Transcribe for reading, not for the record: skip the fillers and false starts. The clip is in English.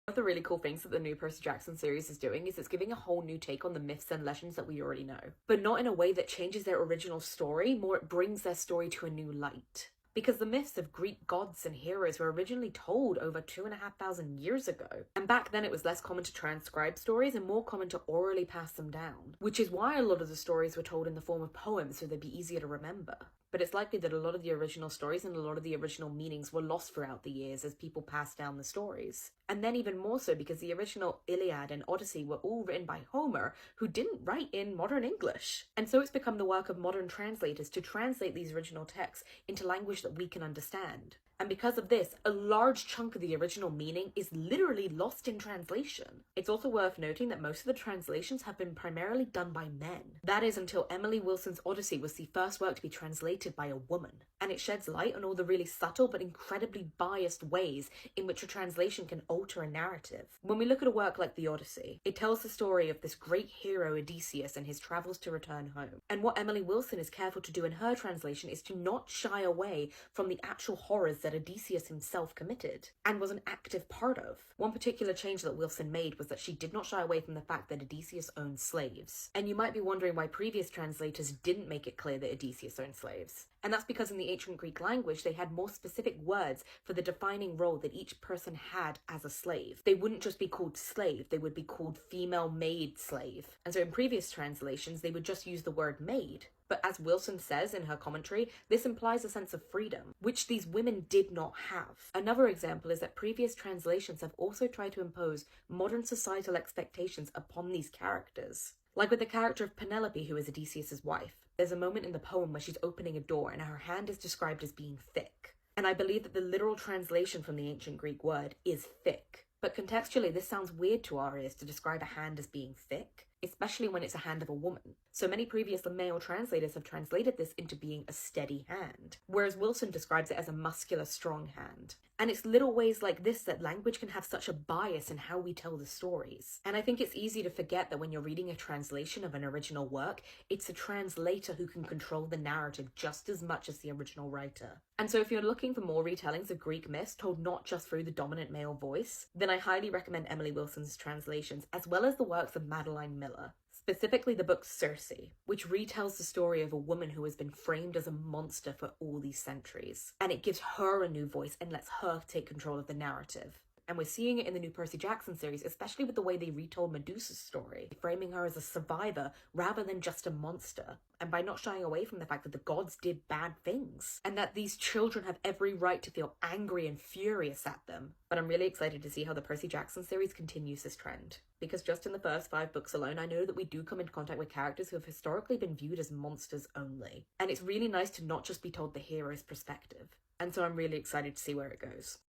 One of the really cool things that the new Percy Jackson series is doing is it's giving a whole new take on the myths and legends that we already know, but not in a way that changes their original story, more it brings their story to a new light. Because the myths of Greek gods and heroes were originally told over 2,500 years ago, and back then it was less common to transcribe stories and more common to orally pass them down, which is why a lot of the stories were told in the form of poems so they'd be easier to remember. But it's likely that a lot of the original stories and a lot of the original meanings were lost throughout the years as people passed down the stories. And then even more so because the original Iliad and Odyssey were all written by Homer, who didn't write in modern English. And so it's become the work of modern translators to translate these original texts into language that we can understand. And because of this, a large chunk of the original meaning is literally lost in translation. It's also worth noting that most of the translations have been primarily done by men. That is until Emily Wilson's Odyssey was the first work to be translated by a woman. And it sheds light on all the really subtle but incredibly biased ways in which a translation can alter a narrative. When we look at a work like the Odyssey, it tells the story of this great hero Odysseus and his travels to return home. And what Emily Wilson is careful to do in her translation is to not shy away from the actual horrors that Odysseus himself committed and was an active part of. One particular change that Wilson made was that she did not shy away from the fact that Odysseus owned slaves. And you might be wondering why previous translators didn't make it clear that Odysseus owned slaves. And that's because in the ancient Greek language, they had more specific words for the defining role that each person had as a slave. They wouldn't just be called slave, they would be called female maid slave. And so in previous translations, they would just use the word maid. But as Wilson says in her commentary, this implies a sense of freedom, which these women did not have. Another example is that previous translations have also tried to impose modern societal expectations upon these characters. Like with the character of Penelope, who is Odysseus' wife. There's a moment in the poem where she's opening a door and her hand is described as being thick. And I believe that the literal translation from the ancient Greek word is thick. But contextually, this sounds weird to our ears to describe a hand as being thick, especially when it's a hand of a woman. So many previous male translators have translated this into being a steady hand, whereas Wilson describes it as a muscular, strong hand. And it's little ways like this that language can have such a bias in how we tell the stories. And I think it's easy to forget that when you're reading a translation of an original work, it's a translator who can control the narrative just as much as the original writer. And so if you're looking for more retellings of Greek myths told not just through the dominant male voice, then I highly recommend Emily Wilson's translations, as well as the works of Madeline Miller. Specifically the book Circe, which retells the story of a woman who has been framed as a monster for all these centuries. And it gives her a new voice and lets her take control of the narrative. And we're seeing it in the new Percy Jackson series, especially with the way they retold Medusa's story, framing her as a survivor rather than just a monster. And by not shying away from the fact that the gods did bad things, and that these children have every right to feel angry and furious at them. But I'm really excited to see how the Percy Jackson series continues this trend. Because just in the first 5 books alone, I know that we do come into contact with characters who have historically been viewed as monsters only. And it's really nice to not just be told the hero's perspective. And so I'm really excited to see where it goes.